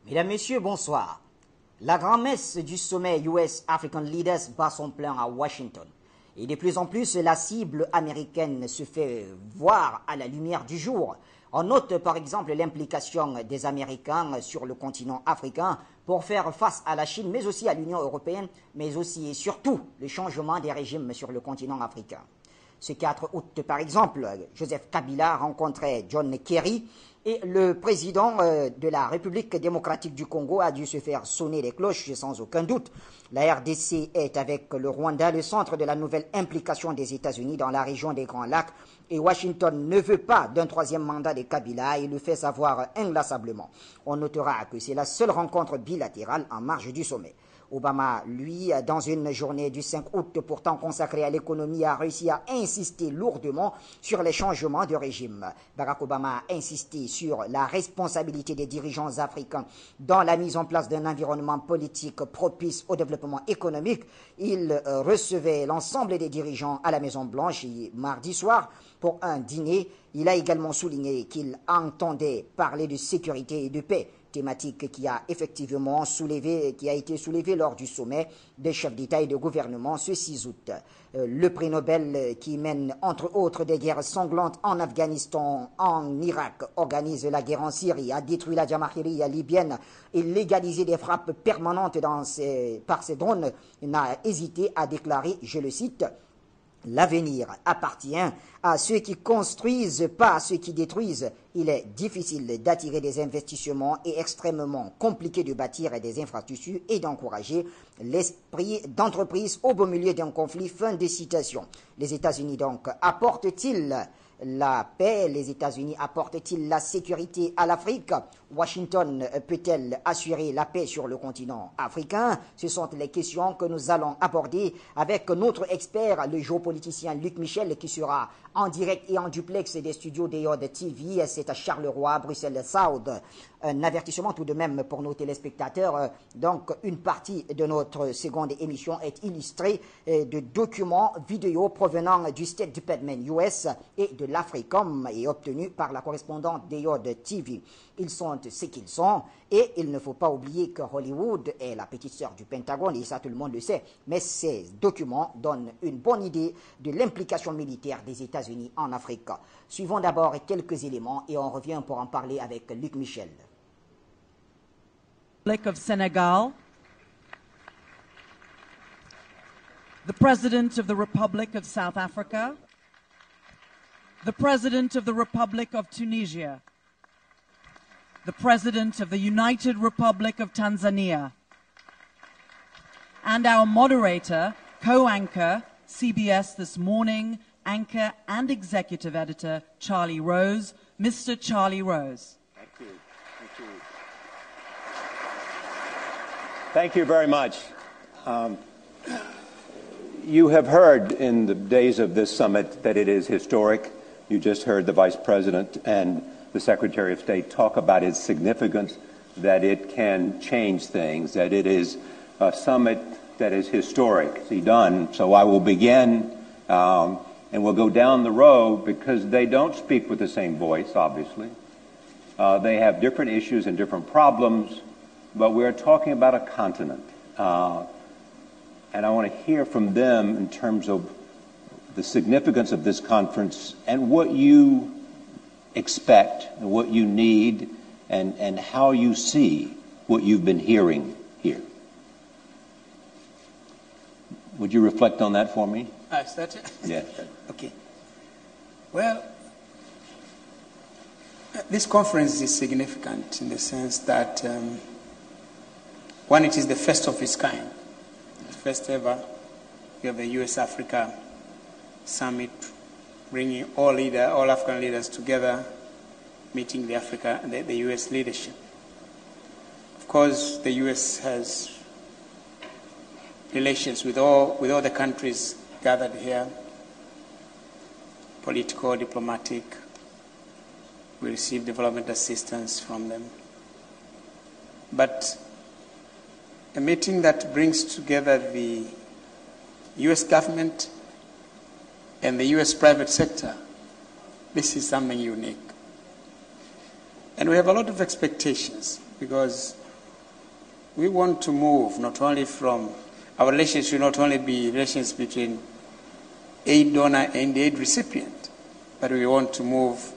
Mesdames, Messieurs, bonsoir. La grand-messe du sommet US African Leaders bat son plein à Washington. Et de plus en plus, la cible américaine se fait voir à la lumière du jour. On note par exemple l'implication des Américains sur le continent africain pour faire face à la Chine, mais aussi à l'Union européenne, mais aussi et surtout le changement des régimes sur le continent africain. Ce 4 août, par exemple, Joseph Kabila rencontrait John Kerry et le président de la République démocratique du Congo a dû se faire sonner les cloches sans aucun doute. La RDC est avec le Rwanda le centre de la nouvelle implication des États-Unis dans la région des Grands Lacs et Washington ne veut pas d'un troisième mandat de Kabila et le fait savoir inlassablement. On notera que c'est la seule rencontre bilatérale en marge du sommet. Obama, lui, dans une journée du 5 août pourtant consacrée à l'économie, a réussi à insister lourdement sur les changements de régime. Barack Obama a insisté sur la responsabilité des dirigeants africains dans la mise en place d'un environnement politique propice au développement économique. Il recevait l'ensemble des dirigeants à la Maison-Blanche mardi soir pour un dîner. Il a également souligné qu'il entendait parler de sécurité et de paix, thématique qui a effectivement été soulevée lors du sommet des chefs d'État et de gouvernement ce 6 août. Le prix Nobel qui mène entre autres des guerres sanglantes en Afghanistan, en Irak, organise la guerre en Syrie, a détruit la Jamahiriya libyenne et légalisé des frappes permanentes par ses drones, n'a hésité à déclarer, je le cite, « L'avenir appartient à ceux qui construisent, pas à ceux qui détruisent. Il est difficile d'attirer des investissements et extrêmement compliqué de bâtir des infrastructures et d'encourager l'esprit d'entreprise au beau milieu d'un conflit. » Fin de citation. Les États-Unis donc apportent-ils la paix? Les États-Unis apportent-ils la sécurité à l'Afrique? Washington peut-elle assurer la paix sur le continent africain? Ce sont les questions que nous allons aborder avec notre expert, le géopoliticien Luc Michel, qui sera en direct et en duplex des studios d'EOD TV. C'est à Charleroi, Bruxelles South. Un avertissement tout de même pour nos téléspectateurs. Donc, une partie de notre seconde émission est illustrée de documents vidéo provenant du State Department US et de l'Africom et obtenus par la correspondante d'EOD TV. Ils sont ce qu'ils sont et il ne faut pas oublier que Hollywood est la petite sœur du Pentagone et ça tout le monde le sait. Mais ces documents donnent une bonne idée de l'implication militaire des États-Unis en Afrique. Suivons d'abord quelques éléments et on revient pour en parler avec Luc Michel. Of Senegal, the President of the Republic of South Africa, the President of the Republic of Tunisia, the President of the United Republic of Tanzania, and our moderator, co-anchor, CBS This Morning, anchor and executive editor, Charlie Rose, Mr. Charlie Rose. Thank you. Thank you. Thank you very much. You have heard in the days of this summit that it is historic. You just heard the Vice President and the Secretary of State talk about its significance, that it can change things, that it is a summit that is historic. See, done. So I will begin, and we'll go down the road because they don't speak with the same voice, obviously. They have different issues and different problems, but we're talking about a continent. And I want to hear from them in terms of the significance of this conference and what you expect and what you need and how you see what you've been hearing here. Would you reflect on that for me? Is that it? Yeah. Okay. Well, this conference is significant in the sense that, one, it is the first of its kind. The first ever. We have the US-Africa Summit, bringing all African leaders together, meeting the US leadership. Of course, the US has relations with all the countries gathered here, political, diplomatic. We receive development assistance from them. But a meeting that brings together the US government and the US private sector, this is something unique. And we have a lot of expectations because we want to move not only from, our relations should not only be relations between aid donor and aid recipient, but we want to move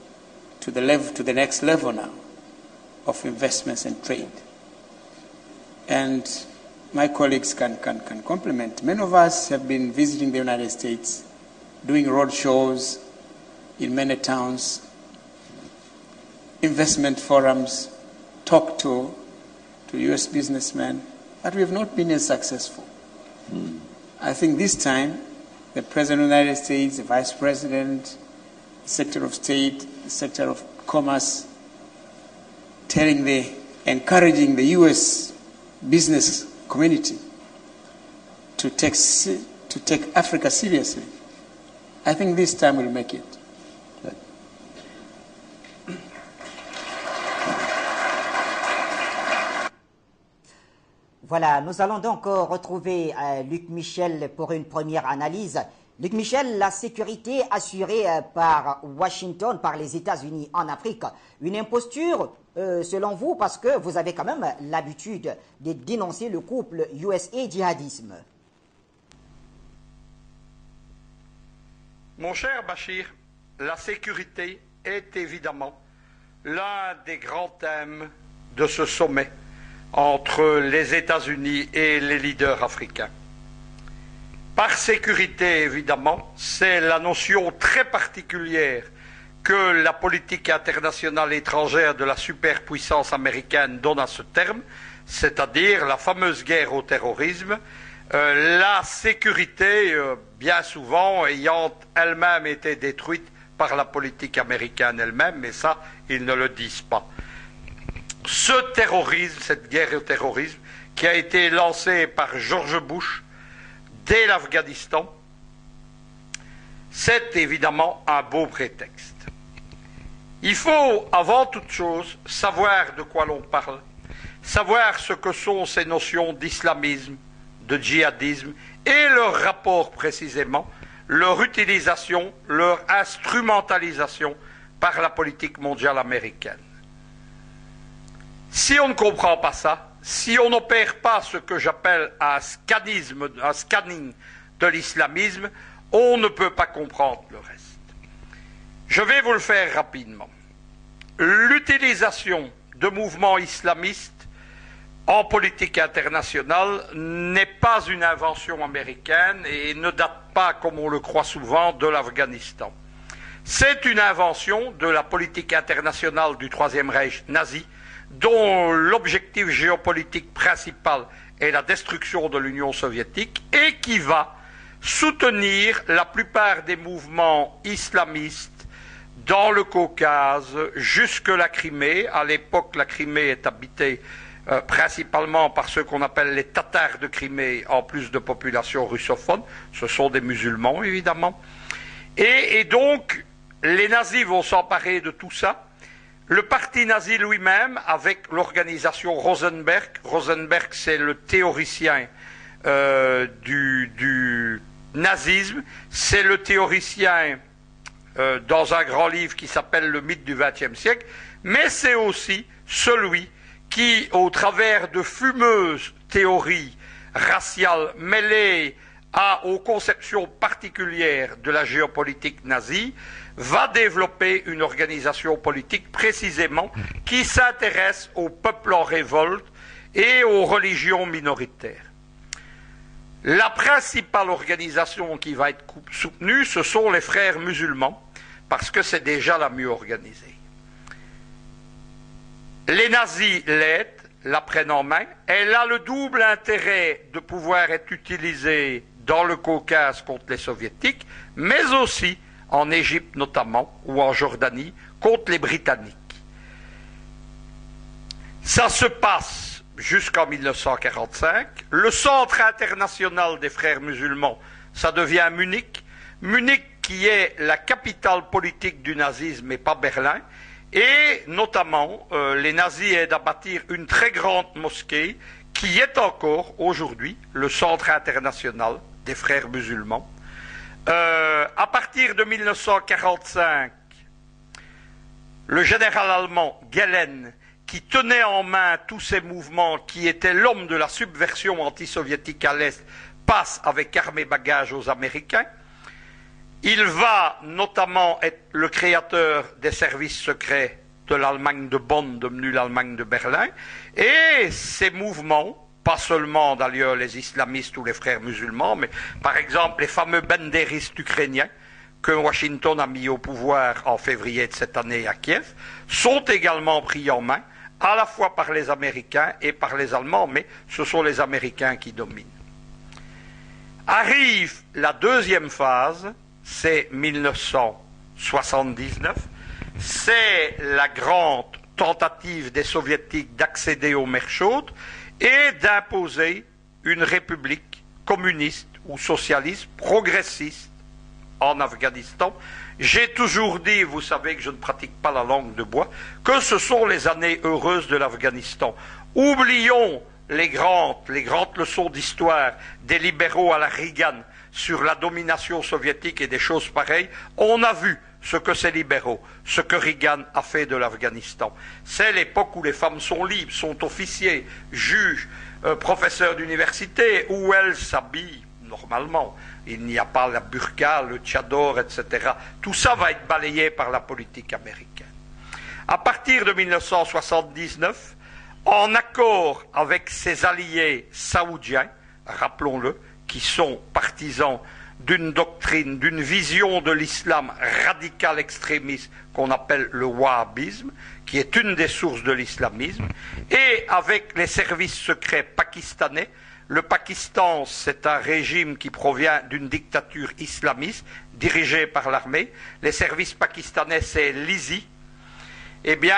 to the next level now of investments and trade. And my colleagues can complement. Many of us have been visiting the United States, doing road shows in many towns, investment forums, talk to U.S. businessmen, but we have not been as successful. I think this time, the President of the United States, the Vice President, the Secretary of State, the Secretary of Commerce, encouraging the U.S. business community to take Africa seriously. I think this time we'll make it. Voilà, nous allons donc retrouver Luc Michel pour une première analyse. Luc Michel, la sécurité assurée par Washington, par les États-Unis en Afrique, une imposture selon vous, parce que vous avez quand même l'habitude de dénoncer le couple USA-djihadisme. Mon cher Bachir, la sécurité est évidemment l'un des grands thèmes de ce sommet entre les États-Unis et les leaders africains. Par sécurité, évidemment, c'est la notion très particulière que la politique internationale étrangère de la superpuissance américaine donne à ce terme, c'est-à-dire la fameuse guerre au terrorisme, la sécurité, bien souvent, ayant elle-même été détruite par la politique américaine elle-même, mais ça, ils ne le disent pas. Ce terrorisme, cette guerre au terrorisme, qui a été lancée par George Bush dès l'Afghanistan, c'est évidemment un beau prétexte. Il faut, avant toute chose, savoir de quoi l'on parle, savoir ce que sont ces notions d'islamisme, de djihadisme, et leur rapport précisément, leur utilisation, leur instrumentalisation par la politique mondiale américaine. Si on ne comprend pas ça, si on n'opère pas ce que j'appelle un scanning de l'islamisme, on ne peut pas comprendre le reste. Je vais vous le faire rapidement. L'utilisation de mouvements islamistes en politique internationale n'est pas une invention américaine et ne date pas, comme on le croit souvent, de l'Afghanistan. C'est une invention de la politique internationale du Troisième Reich nazi, dont l'objectif géopolitique principal est la destruction de l'Union soviétique et qui va soutenir la plupart des mouvements islamistes dans le Caucase jusque la Crimée. À l'époque, la Crimée est habitée principalement par ceux qu'on appelle les Tatars de Crimée, en plus de population russophone. Ce sont des musulmans, évidemment. Et donc, les nazis vont s'emparer de tout ça. Le parti nazi lui-même, avec l'organisation Rosenberg, Rosenberg c'est le théoricien du nazisme, c'est le théoricien dans un grand livre qui s'appelle Le mythe du XXe siècle, mais c'est aussi celui qui, au travers de fumeuses théories raciales mêlées aux conceptions particulières de la géopolitique nazie, va développer une organisation politique précisément qui s'intéresse aux peuples en révolte et aux religions minoritaires. La principale organisation qui va être soutenue, ce sont les frères musulmans, parce que c'est déjà la mieux organisée. Les nazis l'aident, la prennent en main. Elle a le double intérêt de pouvoir être utilisée dans le Caucase contre les soviétiques, mais aussi en Égypte notamment, ou en Jordanie, contre les Britanniques. Ça se passe jusqu'en 1945. Le centre international des frères musulmans, ça devient Munich. Munich qui est la capitale politique du nazisme et pas Berlin. Et notamment, les nazis aident à bâtir une très grande mosquée qui est encore aujourd'hui le centre international des frères musulmans. À partir de 1945, le général allemand Gehlen, qui tenait en main tous ces mouvements, qui était l'homme de la subversion anti-soviétique à l'Est, passe avec armes et bagages aux Américains. Il va notamment être le créateur des services secrets de l'Allemagne de Bonn, devenue l'Allemagne de Berlin, et ces mouvements, pas seulement d'ailleurs les islamistes ou les frères musulmans, mais par exemple les fameux bandéristes ukrainiens que Washington a mis au pouvoir en février de cette année à Kiev, sont également pris en main, à la fois par les Américains et par les Allemands, mais ce sont les Américains qui dominent. Arrive la deuxième phase, c'est 1979, c'est la grande tentative des soviétiques d'accéder aux mers chaudes et d'imposer une république communiste ou socialiste, progressiste en Afghanistan. J'ai toujours dit, vous savez que je ne pratique pas la langue de bois, que ce sont les années heureuses de l'Afghanistan. Oublions les grandes leçons d'histoire des libéraux à la Reagan sur la domination soviétique et des choses pareilles. On a vu ce que ces libéraux, ce que Reagan a fait de l'Afghanistan. C'est l'époque où les femmes sont libres, sont officiers, juges, professeurs d'université, où elles s'habillent normalement. Il n'y a pas la burqa, le tchador, etc. Tout ça va être balayé par la politique américaine. À partir de 1979, en accord avec ses alliés saoudiens, rappelons-le, qui sont partisans d'une doctrine, d'une vision de l'islam radical extrémiste qu'on appelle le wahhabisme, qui est une des sources de l'islamisme, et avec les services secrets pakistanais. Le Pakistan, c'est un régime qui provient d'une dictature islamiste dirigée par l'armée. Les services pakistanais, c'est l'ISI. Eh bien,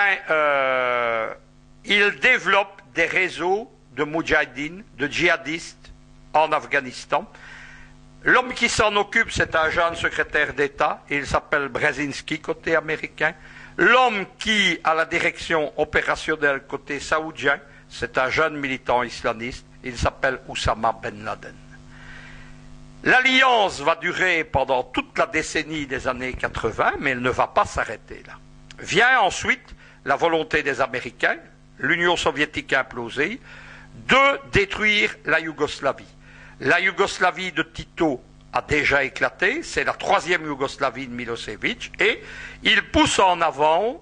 ils développent des réseaux de moudjahidines, de djihadistes en Afghanistan. L'homme qui s'en occupe, c'est un jeune secrétaire d'État, il s'appelle Brzezinski côté américain. L'homme qui a la direction opérationnelle côté saoudien, c'est un jeune militant islamiste, il s'appelle Oussama Ben Laden. L'alliance va durer pendant toute la décennie des années 80, mais elle ne va pas s'arrêter là. Vient ensuite la volonté des Américains, l'Union soviétique implosée, de détruire la Yougoslavie. La Yougoslavie de Tito a déjà éclaté, c'est la troisième Yougoslavie de Milosevic, et il pousse en avant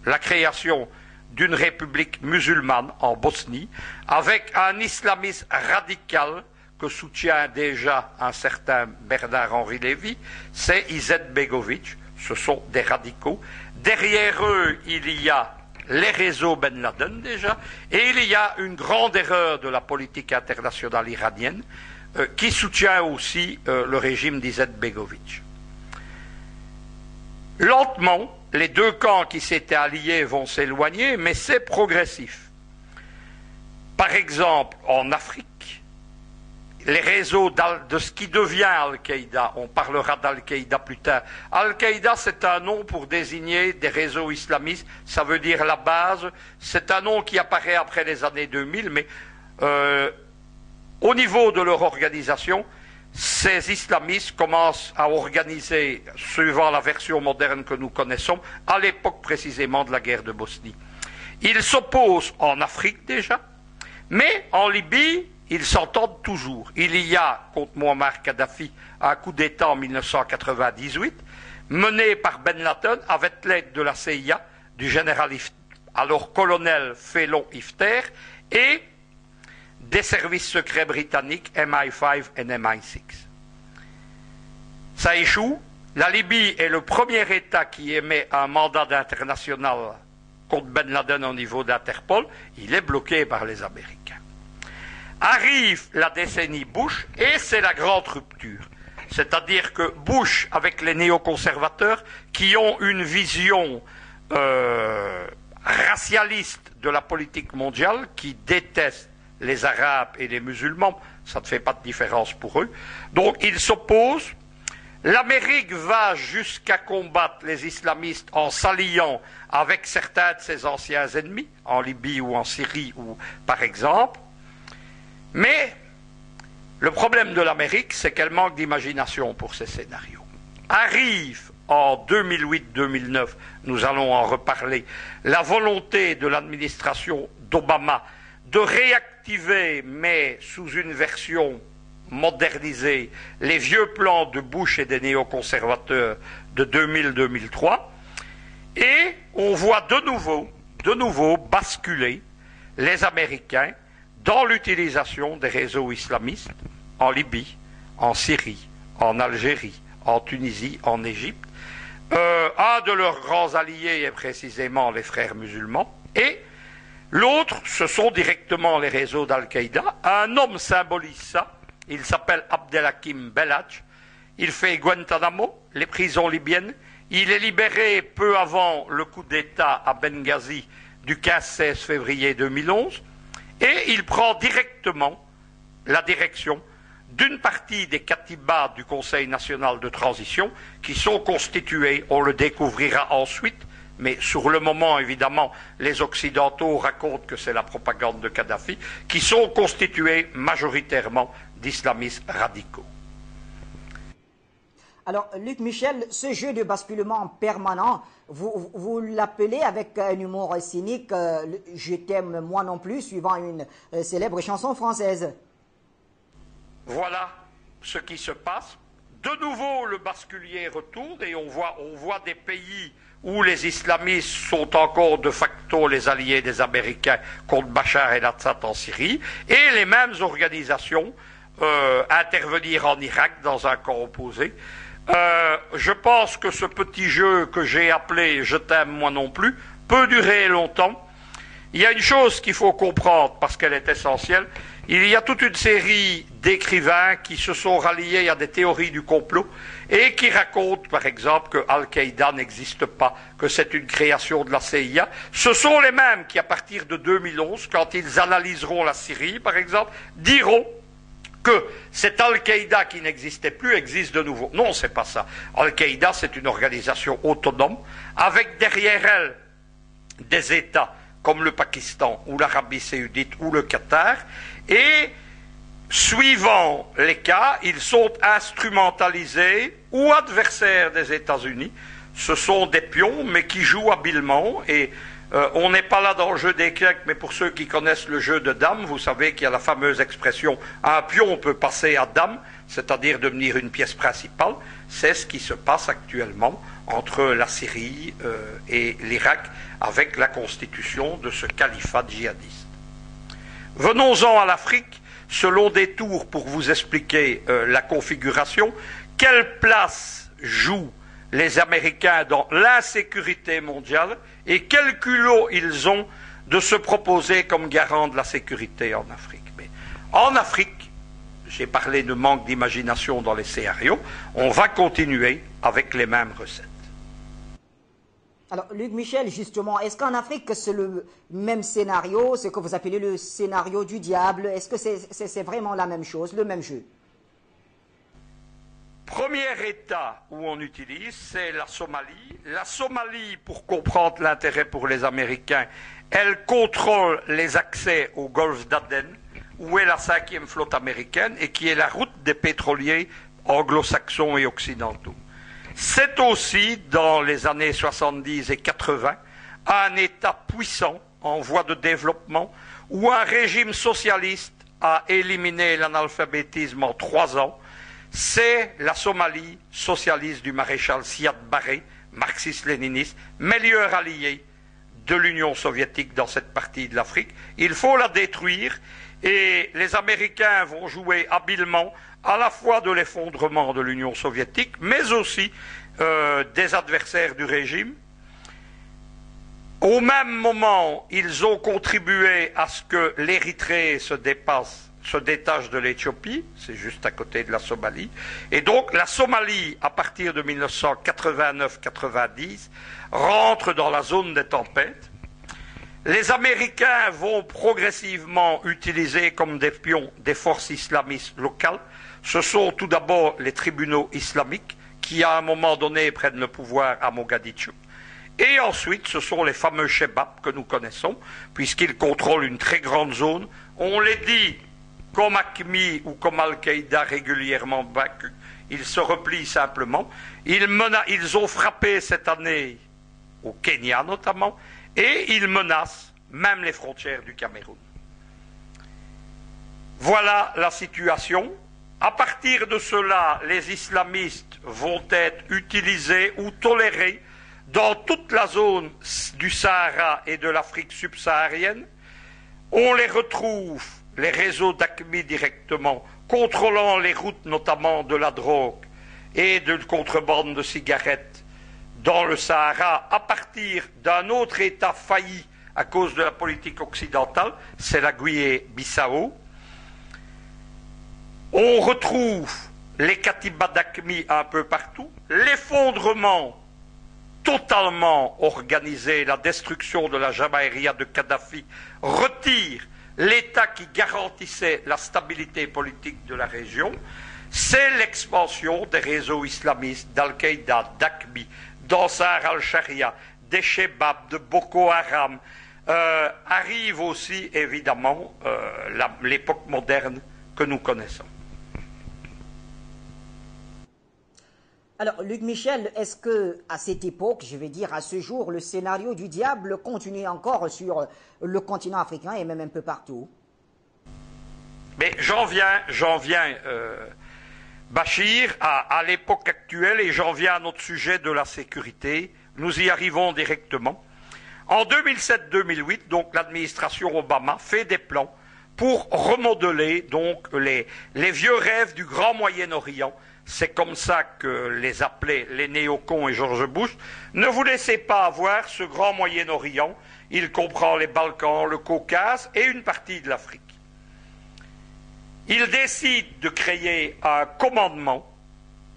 la création d'une république musulmane en Bosnie, avec un islamisme radical que soutient déjà un certain Bernard-Henri Lévy, c'est Izetbegovic, ce sont des radicaux. Derrière eux, il y a les réseaux Ben Laden déjà, et il y a une grande erreur de la politique internationale iranienne qui soutient aussi le régime d'Izetbegovic. Lentement, les deux camps qui s'étaient alliés vont s'éloigner, mais c'est progressif. Par exemple, en Afrique, les réseaux de ce qui devient Al-Qaïda, on parlera d'Al-Qaïda plus tard. Al-Qaïda, c'est un nom pour désigner des réseaux islamistes, ça veut dire la base, c'est un nom qui apparaît après les années 2000, mais au niveau de leur organisation, ces islamistes commencent à organiser, suivant la version moderne que nous connaissons, à l'époque précisément de la guerre de Bosnie. Ils s'opposent en Afrique déjà, mais en Libye, ils s'entendent toujours. Il y a, contre Muammar Kadhafi, un coup d'État en 1998, mené par Ben Laden avec l'aide de la CIA, du général alors colonel Félon Hifter, et des services secrets britanniques MI5 et MI6. Ça échoue. La Libye est le premier État qui émet un mandat international contre Ben Laden au niveau d'Interpol. Il est bloqué par les Américains. Arrive la décennie Bush et c'est la grande rupture. C'est-à-dire que Bush, avec les néoconservateurs, qui ont une vision racialiste de la politique mondiale, qui détestent les Arabes et les musulmans, ça ne fait pas de différence pour eux. Donc ils s'opposent. L'Amérique va jusqu'à combattre les islamistes en s'alliant avec certains de ses anciens ennemis, en Libye ou en Syrie, ou par exemple. Mais le problème de l'Amérique, c'est qu'elle manque d'imagination pour ces scénarios. Arrive en 2008-2009, nous allons en reparler, la volonté de l'administration d'Obama de réactiver, mais sous une version modernisée, les vieux plans de Bush et des néoconservateurs de 2000-2003, et on voit de nouveau basculer les Américains dans l'utilisation des réseaux islamistes en Libye, en Syrie, en Algérie, en Tunisie, en Égypte. Un de leurs grands alliés est précisément les frères musulmans, et l'autre, ce sont directement les réseaux d'Al-Qaïda. Un homme symbolise ça, il s'appelle Abdelhakim Belhadj, il fait Guantanamo, les prisons libyennes, il est libéré peu avant le coup d'État à Benghazi du 15-16 février 2011, et il prend directement la direction d'une partie des katibas du Conseil national de transition qui sont constitués, on le découvrira ensuite, mais sur le moment, évidemment, les Occidentaux racontent que c'est la propagande de Kadhafi, qui sont constitués majoritairement d'islamistes radicaux. Alors, Luc Michel, ce jeu de basculement permanent, vous l'appelez avec un humour cynique, je t'aime moi non plus, suivant une célèbre chanson française. Voilà ce qui se passe. De nouveau, le basculier retourne et on voit des pays où les islamistes sont encore de facto les alliés des Américains contre Bachar el-Assad en Syrie, et les mêmes organisations intervenir en Irak dans un camp opposé. Je pense que ce petit jeu que j'ai appelé « Je t'aime moi non plus » peut durer longtemps. Il y a une chose qu'il faut comprendre parce qu'elle est essentielle. Il y a toute une série d'écrivains qui se sont ralliés à des théories du complot et qui racontent, par exemple, que Al-Qaïda n'existe pas, que c'est une création de la CIA. Ce sont les mêmes qui, à partir de 2011, quand ils analyseront la Syrie, par exemple, diront que cet Al-Qaïda qui n'existait plus existe de nouveau. Non, c'est pas ça. Al-Qaïda, c'est une organisation autonome, avec derrière elle des États comme le Pakistan ou l'Arabie saoudite ou le Qatar, et suivant les cas, ils sont instrumentalisés ou adversaires des États-Unis. Ce sont des pions, mais qui jouent habilement, et on n'est pas là dans le jeu des clés, mais pour ceux qui connaissent le jeu de dames, vous savez qu'il y a la fameuse expression « un pion peut passer à dame », c'est-à-dire devenir une pièce principale. C'est ce qui se passe actuellement entre la Syrie et l'Irak avec la constitution de ce califat djihadiste. Venons-en à l'Afrique, selon des tours pour vous expliquer la configuration. Quelle place jouent les Américains dans l'insécurité mondiale et quel culot ils ont de se proposer comme garant de la sécurité en Afrique. Mais en Afrique, j'ai parlé de manque d'imagination dans les scénarios, on va continuer avec les mêmes recettes. Alors, Luc Michel, justement, est-ce qu'en Afrique, c'est le même scénario, ce que vous appelez le scénario du diable? Est-ce que c'est vraiment la même chose, le même jeu? Premier État où on utilise, c'est la Somalie. La Somalie, pour comprendre l'intérêt pour les Américains, elle contrôle les accès au golfe d'Aden, où est la 5e flotte américaine et qui est la route des pétroliers anglo-saxons et occidentaux. C'est aussi, dans les années 70 et 80, un État puissant en voie de développement où un régime socialiste a éliminé l'analphabétisme en 3 ans. C'est la Somalie socialiste du maréchal Siad Barre, marxiste-léniniste, meilleur allié de l'Union soviétique dans cette partie de l'Afrique. Il faut la détruire et les Américains vont jouer habilement à la fois de l'effondrement de l'Union soviétique, mais aussi des adversaires du régime. Au même moment, ils ont contribué à ce que l'Érythrée se détache de l'Éthiopie, c'est juste à côté de la Somalie. Et donc la Somalie, à partir de 1989-90, rentre dans la zone des tempêtes. Les Américains vont progressivement utiliser comme des pions des forces islamistes locales. Ce sont tout d'abord les tribunaux islamiques qui, à un moment donné, prennent le pouvoir à Mogadiscio. Et ensuite, ce sont les fameux Chebab que nous connaissons, puisqu'ils contrôlent une très grande zone. On les dit comme AQMI ou comme Al-Qaïda régulièrement vaincus. Ils se replient simplement. Ils ont frappé cette année au Kenya notamment, et ils menacent même les frontières du Cameroun. Voilà la situation. À partir de cela, les islamistes vont être utilisés ou tolérés dans toute la zone du Sahara et de l'Afrique subsaharienne. On les retrouve, les réseaux d'AQMI directement, contrôlant les routes notamment de la drogue et de contrebande de cigarettes dans le Sahara à partir d'un autre État failli à cause de la politique occidentale, c'est la Guinée-Bissau. On retrouve les Katibas d'AQMI un peu partout, l'effondrement totalement organisé, la destruction de la Jamaïria de Kadhafi retire l'État qui garantissait la stabilité politique de la région. C'est l'expansion des réseaux islamistes d'Al-Qaïda, d'AQMI, d'Ansar al-Sharia, des Shebab, de Boko Haram. Arrive aussi évidemment l'époque moderne que nous connaissons. Alors, Luc Michel, est-ce que à cette époque, je vais dire à ce jour, le scénario du diable continue encore sur le continent africain et même un peu partout? Mais j'en viens, Bachir, à l'époque actuelle, et j'en viens à notre sujet de la sécurité. Nous y arrivons directement. En 2007-2008, donc l'administration Obama fait des plans pour remodeler donc les vieux rêves du Grand Moyen-Orient. C'est comme ça que les appelaient les néocons et George Bush. Ne vous laissez pas avoir ce Grand Moyen-Orient. Il comprend les Balkans, le Caucase et une partie de l'Afrique. Il décide de créer un commandement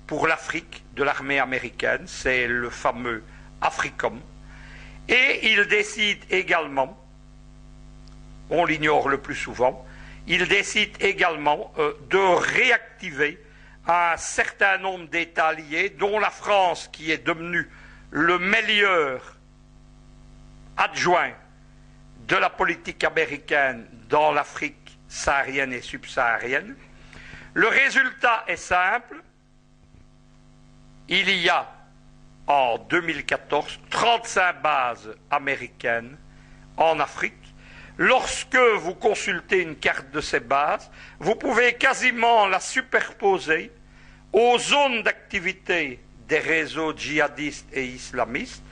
pour l'Afrique de l'armée américaine, c'est le fameux AFRICOM. Et il décide également, on l'ignore le plus souvent, il décide également de réactiver un certain nombre d'États alliés, dont la France, qui est devenue le meilleur adjoint de la politique américaine dans l'Afrique saharienne et subsaharienne. Le résultat est simple. Il y a en 2014 35 bases américaines en Afrique. Lorsque vous consultez une carte de ces bases, vous pouvez quasiment la superposer aux zones d'activité des réseaux djihadistes et islamistes,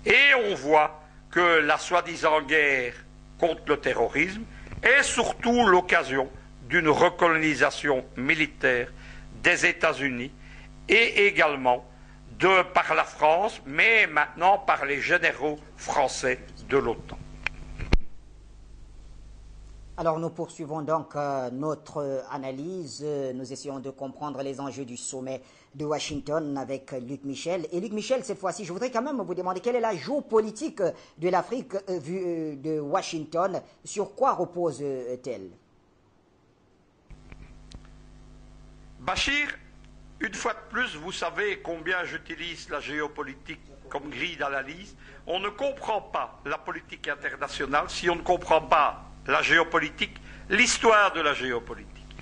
et on voit que la soi-disant guerre contre le terrorisme est surtout l'occasion d'une recolonisation militaire des États-Unis et également par la France, mais maintenant par les généraux français de l'OTAN. Alors nous poursuivons donc notre analyse. Nous essayons de comprendre les enjeux du sommet de Washington avec Luc Michel. Et Luc Michel, cette fois-ci, je voudrais quand même vous demander quelle est la géopolitique de l'Afrique vue de Washington. Sur quoi repose-t-elle? Bachir, une fois de plus, vous savez combien j'utilise la géopolitique comme grille d'analyse. On ne comprend pas la politique internationale si on ne comprend pas la géopolitique, l'histoire de la géopolitique,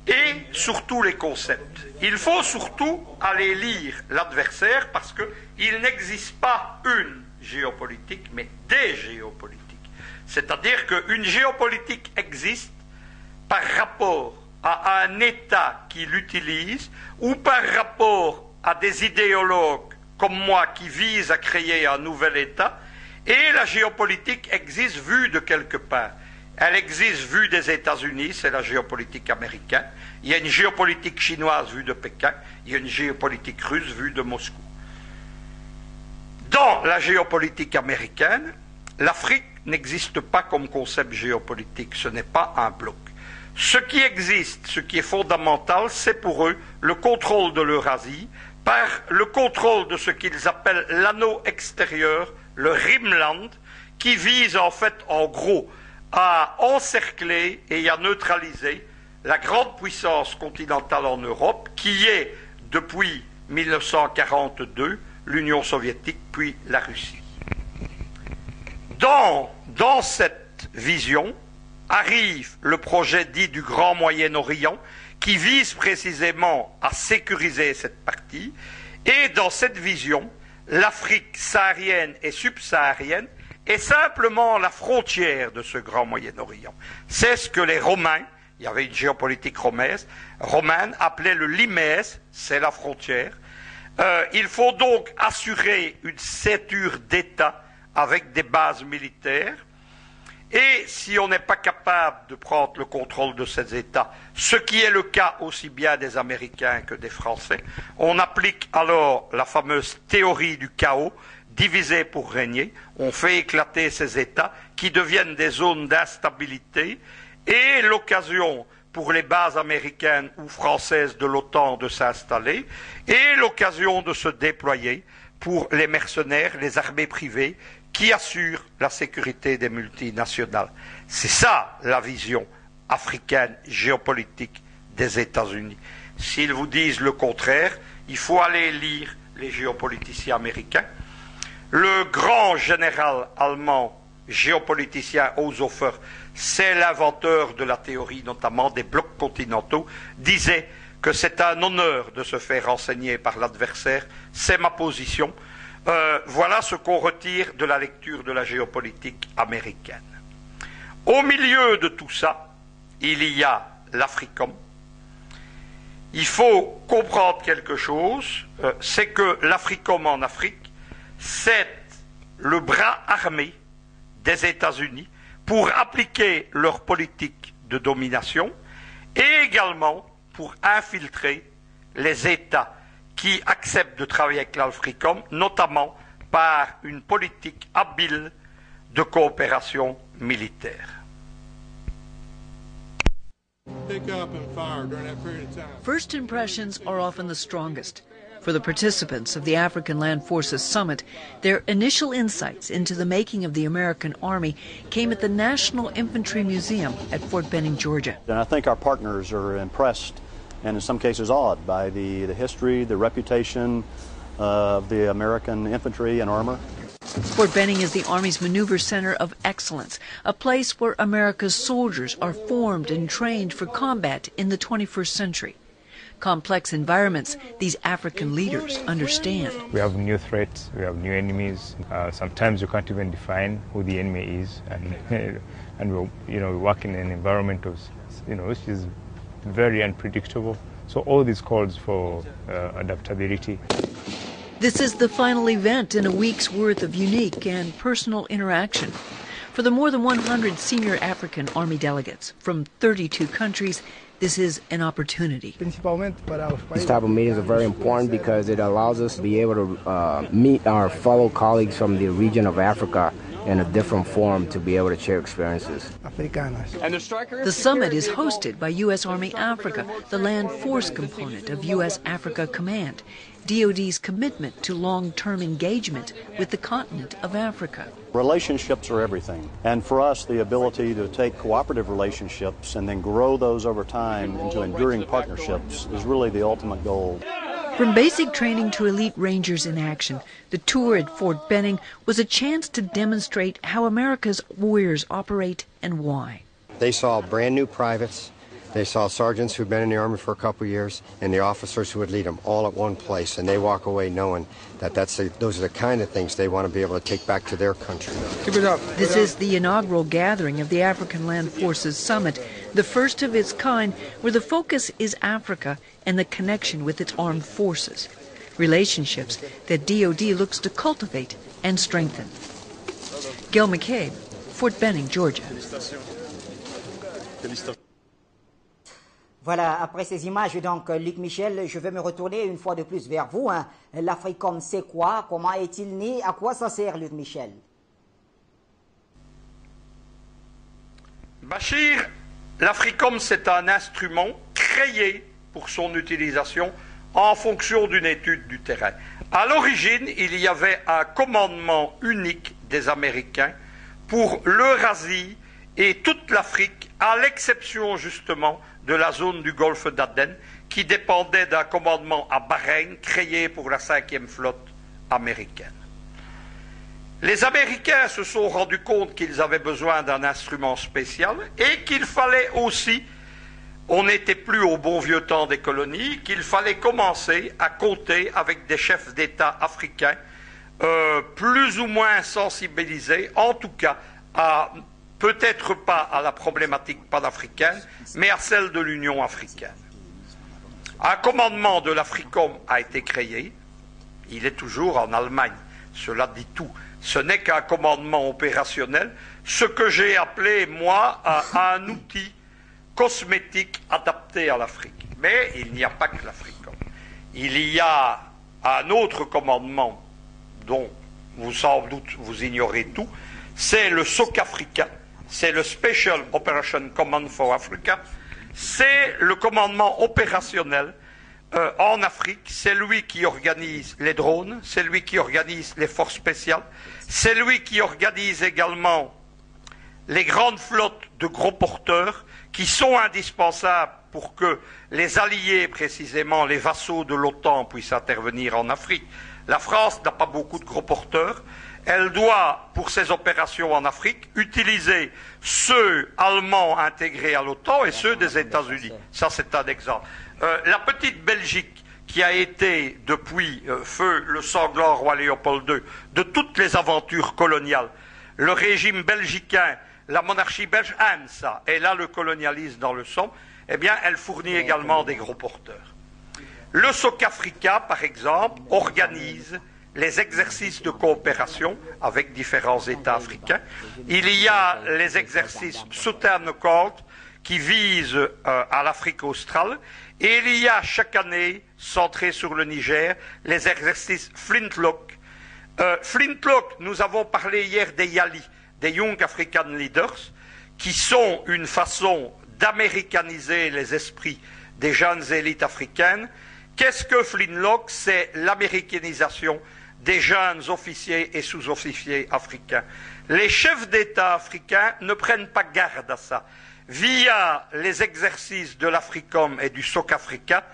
et surtout les concepts. Il faut surtout aller lire l'adversaire parce qu'il n'existe pas une géopolitique, mais des géopolitiques. C'est-à-dire qu'une géopolitique existe par rapport à un État qui l'utilise ou par rapport à des idéologues comme moi qui visent à créer un nouvel État. Et la géopolitique existe vue de quelque part. Elle existe vue des États-Unis, c'est la géopolitique américaine. Il y a une géopolitique chinoise vue de Pékin. Il y a une géopolitique russe vue de Moscou. Dans la géopolitique américaine, l'Afrique n'existe pas comme concept géopolitique. Ce n'est pas un bloc. Ce qui existe, ce qui est fondamental, c'est pour eux le contrôle de l'Eurasie par le contrôle de ce qu'ils appellent l'anneau extérieur, le Rimland, qui vise en fait, en gros, à encercler et à neutraliser la grande puissance continentale en Europe, qui est, depuis 1942, l'Union soviétique, puis la Russie. Dans cette vision, arrive le projet dit du Grand Moyen-Orient, qui vise précisément à sécuriser cette partie. Et dans cette vision, l'Afrique saharienne et subsaharienne est simplement la frontière de ce grand Moyen-Orient. C'est ce que les Romains, il y avait une géopolitique romaine, appelaient le limès, c'est la frontière. Il faut donc assurer une ceinture d'État avec des bases militaires. Et si on n'est pas capable de prendre le contrôle de ces États, ce qui est le cas aussi bien des Américains que des Français, on applique alors la fameuse théorie du chaos, diviser pour régner. On fait éclater ces États qui deviennent des zones d'instabilité et l'occasion pour les bases américaines ou françaises de l'OTAN de s'installer et l'occasion de se déployer pour les mercenaires, les armées privées qui assurent la sécurité des multinationales. C'est ça la vision africaine géopolitique des États-Unis. S'ils vous disent le contraire, il faut aller lire les géopoliticiens américains. Le grand général allemand géopoliticien Haushofer, c'est l'inventeur de la théorie notamment des blocs continentaux, disait que c'est un honneur de se faire renseigner par l'adversaire, c'est ma position. Voilà ce qu'on retire de la lecture de la géopolitique américaine. Au milieu de tout ça, il y a l'AFRICOM. Il faut comprendre quelque chose, c'est que l'AFRICOM en Afrique, c'est le bras armé des États-Unis pour appliquer leur politique de domination et également pour infiltrer les États qui acceptent de travailler avec l'AFRICOM, notamment par une politique habile de coopération militaire. First impressions are often the strongest. For the participants of the African Land Forces Summit, their initial insights into the making of the American Army came at the National Infantry Museum at Fort Benning, Georgia. And I think our partners are impressed and in some cases awed by the history, the reputation of the American infantry and armor. Fort Benning is the Army's Maneuver Center of Excellence, a place where America's soldiers are formed and trained for combat in the 21st century. Complex environments these African leaders understand. We have new threats, we have new enemies. Sometimes you can't even define who the enemy is, and we work in an environment of, which is very unpredictable. So all this calls for adaptability. This is the final event in a week's worth of unique and personal interaction. For the more than 100 senior African Army delegates from 32 countries, this is an opportunity. These type of meetings are very important because it allows us to be able to meet our fellow colleagues from the region of Africa in a different form to be able to share experiences. The summit is hosted by U.S. Army Africa, the land force component of U.S. Africa Command, DoD's commitment to long-term engagement with the continent of Africa. Relationships are everything, and for us the ability to take cooperative relationships and then grow those over time into enduring partnerships is really the ultimate goal. From basic training to elite rangers in action, the tour at Fort Benning was a chance to demonstrate how America's warriors operate and why. They saw brand new privates, they saw sergeants who'd been in the Army for a couple of years, and the officers who would lead them all at one place, and they walk away knowing that those are the kind of things they want to be able to take back to their country. Keep it up. This is the inaugural gathering of the African Land Forces Summit, the first of its kind where the focus is Africa and the connection with its armed forces, relationships that DoD looks to cultivate and strengthen. Gail McCabe, Fort Benning, Georgia. Voilà, après ces images, donc, Luc Michel, je vais me retourner une fois de plus vers vous. L'AFRICOM, c'est quoi? Comment est-il né? À quoi ça sert, Luc Michel? Bachir, l'AFRICOM, c'est un instrument créé pour son utilisation en fonction d'une étude du terrain. À l'origine, il y avait un commandement unique des Américains pour l'Eurasie et toute l'Afrique, à l'exception justement de la zone du golfe d'Aden, qui dépendait d'un commandement à Bahreïn créé pour la 5e flotte américaine. Les Américains se sont rendus compte qu'ils avaient besoin d'un instrument spécial et qu'il fallait aussi on n'était plus au bon vieux temps des colonies, qu'il fallait commencer à compter avec des chefs d'État africains plus ou moins sensibilisés, en tout cas, peut-être pas à la problématique panafricaine, mais à celle de l'Union africaine. Un commandement de l'Africom a été créé, il est toujours en Allemagne, cela dit tout. Ce n'est qu'un commandement opérationnel, ce que j'ai appelé, moi, un outil cosmétique adapté à l'Afrique. Mais il n'y a pas que l'Africom. Il y a un autre commandement dont vous sans doute vous ignorez tout, c'est le SOC-Africa, c'est le Special Operation Command for Africa, c'est le commandement opérationnel en Afrique, c'est lui qui organise les drones, c'est lui qui organise les forces spéciales, c'est lui qui organise également les grandes flottes de gros porteurs qui sont indispensables pour que les alliés, précisément les vassaux de l'OTAN, puissent intervenir en Afrique. La France n'a pas beaucoup de gros porteurs. Elle doit, pour ses opérations en Afrique, utiliser ceux allemands intégrés à l'OTAN et ceux des États-Unis. Ça, c'est un exemple. La petite Belgique, qui a été, depuis feu le sanglant roi Léopold II, de toutes les aventures coloniales, le régime belgicain, la monarchie belge aime ça, et là le colonialisme dans le sang, eh bien, elle fournit également des gros porteurs. Le SOC-Africa, par exemple, organise les exercices de coopération avec différents États africains. Il y a les exercices Southern Accord qui visent à l'Afrique australe, et il y a chaque année, centré sur le Niger, les exercices Flintlock. Flintlock, nous avons parlé hier des YALI, des Young African Leaders, qui sont une façon d'américaniser les esprits des jeunes élites africaines. Qu'est-ce que Flintlock? C'est l'américanisation des jeunes officiers et sous-officiers africains. Les chefs d'État africains ne prennent pas garde à ça. Via les exercices de l'Africom et du SOC-Africa,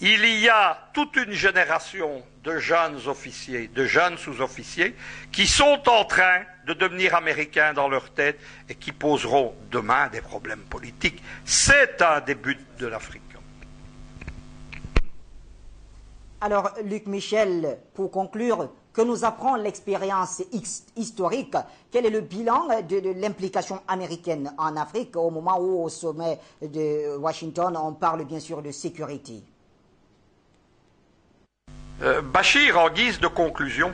il y a toute une génération de jeunes officiers, de jeunes sous-officiers, qui sont en train de devenir américains dans leur tête et qui poseront demain des problèmes politiques. C'est un des buts de l'Africom. Alors, Luc Michel, pour conclure, que nous apprend l'expérience historique? Quel est le bilan de l'implication américaine en Afrique au moment où, au sommet de Washington, on parle bien sûr de sécurité? Bachir, en guise de conclusion,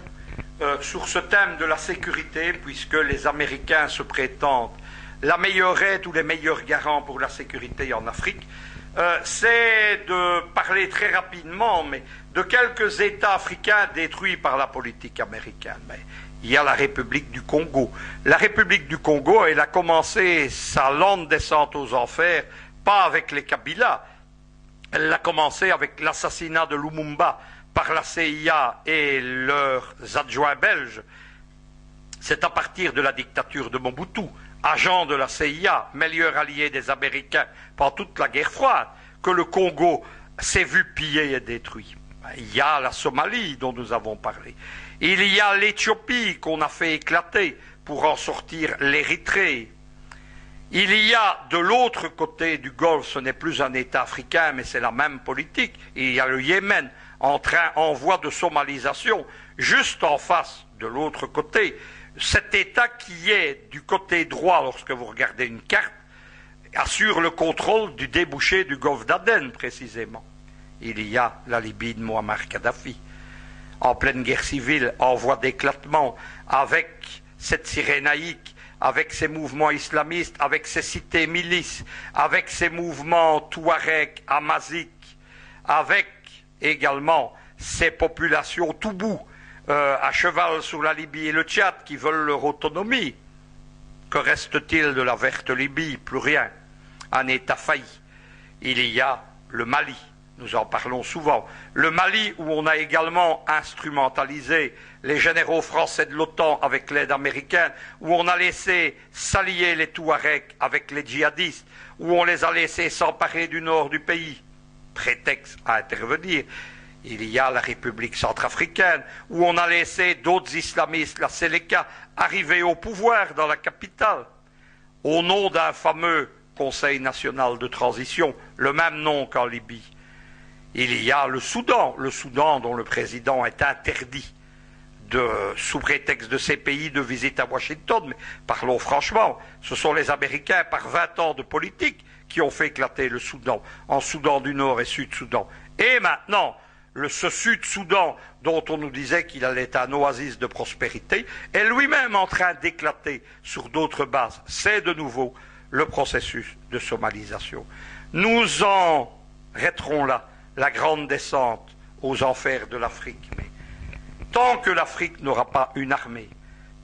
sur ce thème de la sécurité, puisque les Américains se prétendent la meilleure aide ou les meilleurs garants pour la sécurité en Afrique, c'est de parler très rapidement, mais de quelques États africains détruits par la politique américaine. Mais il y a la République du Congo. La République du Congo, elle a commencé sa lente descente aux enfers, pas avec les Kabila, elle a commencé avec l'assassinat de Lumumba par la CIA et leurs adjoints belges. C'est à partir de la dictature de Mobutu, agent de la CIA, meilleur allié des Américains pendant toute la guerre froide, que le Congo s'est vu piller et détruit. Il y a la Somalie dont nous avons parlé. Il y a l'Éthiopie qu'on a fait éclater pour en sortir l'Érythrée. Il y a de l'autre côté du Golfe, ce n'est plus un État africain, mais c'est la même politique. Il y a le Yémen en voie de somalisation, juste en face, de l'autre côté. Cet État qui est du côté droit, lorsque vous regardez une carte, assure le contrôle du débouché du golfe d'Aden, précisément. Il y a la Libye de Muammar Kadhafi, en pleine guerre civile, en voie d'éclatement, avec cette Cyrénaïque, avec ses mouvements islamistes, avec ses cités milices, avec ses mouvements touareg, amaziques, avec également ces populations Toubou, à cheval sur la Libye et le Tchad, qui veulent leur autonomie. Que reste-t-il de la verte Libye? Plus rien. Un État failli. Il y a le Mali, nous en parlons souvent. Le Mali, où on a également instrumentalisé les généraux français de l'OTAN avec l'aide américaine, où on a laissé s'allier les Touaregs avec les djihadistes, où on les a laissés s'emparer du nord du pays. Prétexte à intervenir. Il y a la République centrafricaine, où on a laissé d'autres islamistes, la Séléka, arriver au pouvoir dans la capitale, au nom d'un fameux Conseil national de transition, le même nom qu'en Libye. Il y a le Soudan dont le président est interdit sous prétexte de ces pays de visite à Washington. Mais parlons franchement, ce sont les Américains, par 20 ans de politique, qui ont fait éclater le Soudan, en Soudan du Nord et Sud-Soudan. Et maintenant, ce Sud-Soudan, dont on nous disait qu'il allait être un oasis de prospérité, est lui-même en train d'éclater sur d'autres bases. C'est de nouveau le processus de somalisation. Nous en arrêterons là la grande descente aux enfers de l'Afrique. Mais tant que l'Afrique n'aura pas une armée,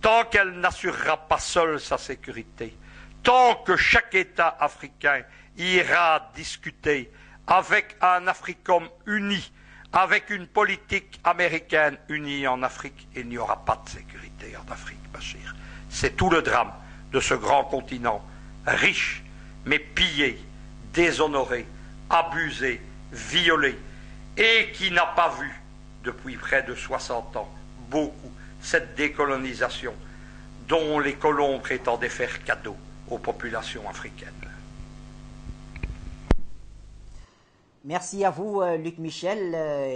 tant qu'elle n'assurera pas seule sa sécurité, tant que chaque État africain ira discuter avec un Africom uni, avec une politique américaine unie en Afrique, il n'y aura pas de sécurité en Afrique, Bachir. C'est tout le drame de ce grand continent, riche, mais pillé, déshonoré, abusé, violé, et qui n'a pas vu, depuis près de 60 ans, beaucoup, cette décolonisation dont les colons prétendaient faire cadeau aux populations africaines. Merci à vous, Luc Michel,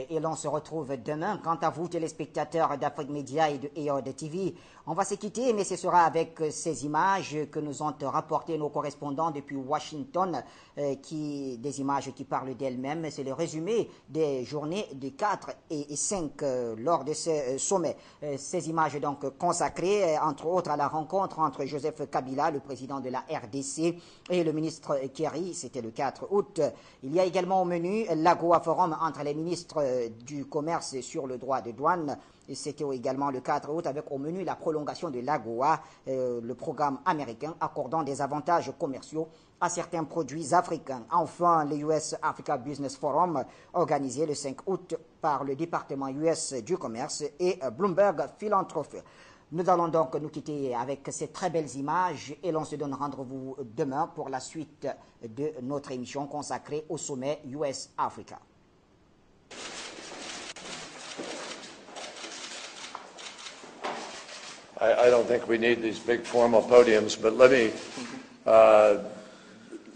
et l'on se retrouve demain. Quant à vous, téléspectateurs d'Afrique Média et de EOD TV, on va se quitter, mais ce sera avec ces images que nous ont rapportées nos correspondants depuis Washington, des images qui parlent d'elles-mêmes. C'est le résumé des journées de 4 et 5 lors de ce sommet. Ces images donc consacrées, entre autres, à la rencontre entre Joseph Kabila, le président de la RDC, et le ministre Kerry, c'était le 4 août. Il y a également au menu l'AGOA Forum entre les ministres du commerce sur le droit de douane. C'était également le 4 août avec au menu la prolongation de l'AGOA, le programme américain accordant des avantages commerciaux à certains produits africains. Enfin, le US Africa Business Forum organisé le 5 août par le département US du commerce et Bloomberg Philanthropy. Nous allons donc nous quitter avec ces très belles images et l'on se donne rendez-vous demain pour la suite de notre émission consacrée au sommet US-Africa. I don't think we need these big formal podiums, but let me,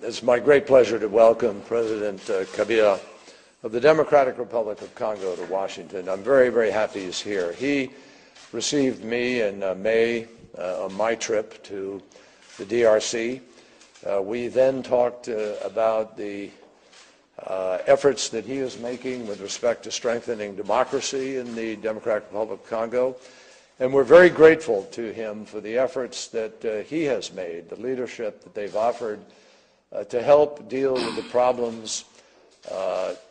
it's my great pleasure to welcome President Kabila of the Democratic Republic of Congo to Washington. I'm very, very happy he's here. He received me in May on my trip to the DRC. We then talked about the efforts that he is making with respect to strengthening democracy in the Democratic Republic of Congo. And we're very grateful to him for the efforts that he has made, the leadership that they've offered to help deal with the problems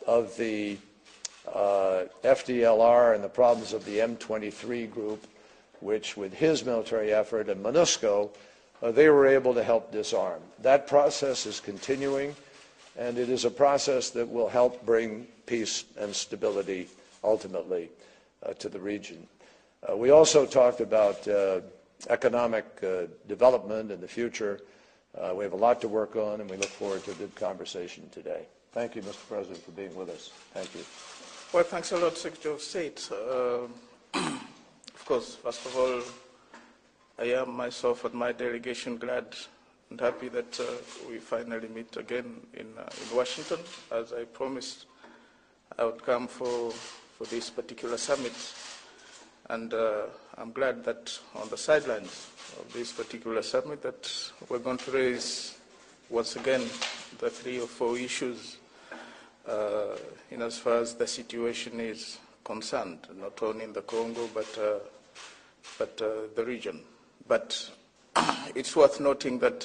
of the FDLR and the problems of the M23 group, which with his military effort and MONUSCO, they were able to help disarm. That process is continuing, and it is a process that will help bring peace and stability ultimately to the region. We also talked about economic development in the future. We have a lot to work on, and we look forward to a good conversation today. Thank you, Mr. President, for being with us. Thank you. Well, thanks a lot, Secretary of State. Of course, first of all, I am myself and my delegation glad and happy that we finally meet again in Washington. As I promised, I would come for this particular summit. And I'm glad that on the sidelines of this particular summit that we're going to raise once again the 3 or 4 issues in as far as the situation is concerned, not only in the Congo but the region. But it's worth noting that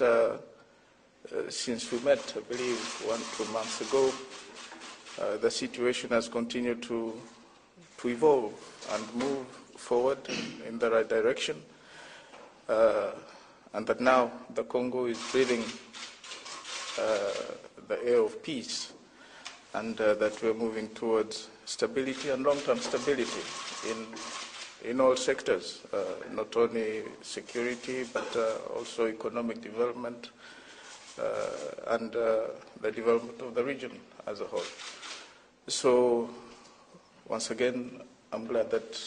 since we met, I believe, 1-2 months ago, the situation has continued to evolve and move forward in the right direction, and that now the Congo is breathing the air of peace, and that we're moving towards stability and long-term stability in all sectors, not only security but also economic development and the development of the region as a whole. So once again, I'm glad that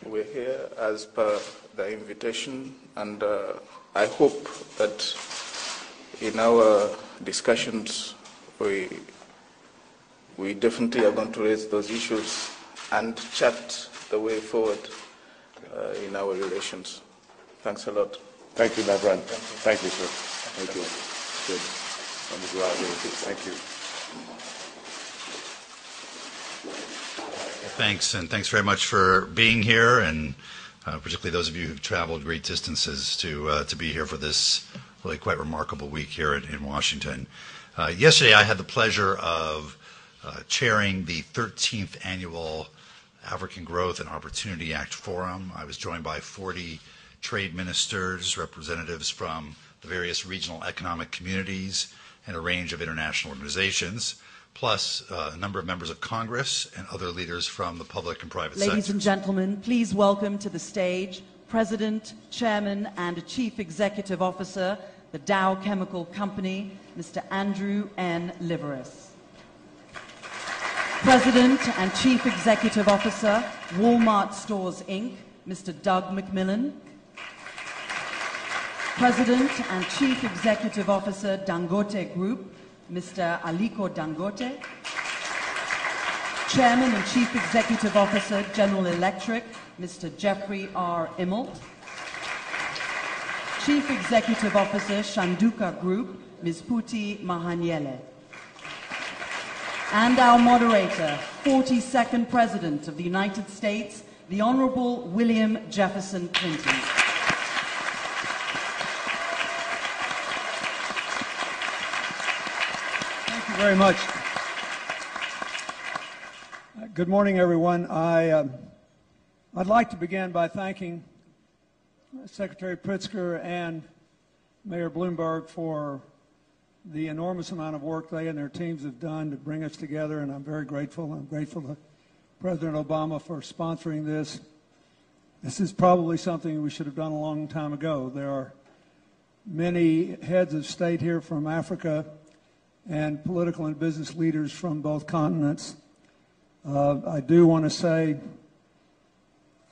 we're here as per the invitation, and I hope that in our discussions, we definitely are going to raise those issues and chart the way forward in our relations. Thanks a lot. Thank you, my friend. Thank you, sir. Thank you. Good. Thank you. Thanks, and thanks very much for being here, and particularly those of you who've traveled great distances to be here for this really quite remarkable week here in Washington. Yesterday, I had the pleasure of chairing the 13th annual African Growth and Opportunity Act Forum. I was joined by 40 trade ministers, representatives from the various regional economic communities, and a range of international organizations, plus a number of members of Congress and other leaders from the public and private sector. Ladies and gentlemen, please welcome to the stage President, Chairman, and Chief Executive Officer, the Dow Chemical Company, Mr. Andrew N. Liveris. President and Chief Executive Officer, Walmart Stores, Inc., Mr. Doug McMillon. President and Chief Executive Officer, Dangote Group, Mr. Aliko Dangote. Chairman and Chief Executive Officer, General Electric, Mr. Jeffrey R. Immelt. Chief Executive Officer, Shanduka Group, Ms. Puti Mahanyele. And our moderator, 42nd President of the United States, the Honorable William Jefferson Clinton. Thank you very much. Good morning, everyone. I'd like to begin by thanking Secretary Pritzker and Mayor Bloomberg for the enormous amount of work they and their teams have done to bring us together, and I'm very grateful. I'm grateful to President Obama for sponsoring this. This is probably something we should have done a long time ago. There are many heads of state here from Africa and political and business leaders from both continents. I do want to say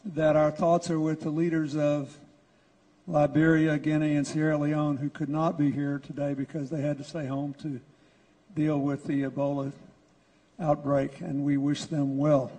that our thoughts are with the leaders of Liberia, Guinea, and Sierra Leone, who could not be here today because they had to stay home to deal with the Ebola outbreak, and we wish them well.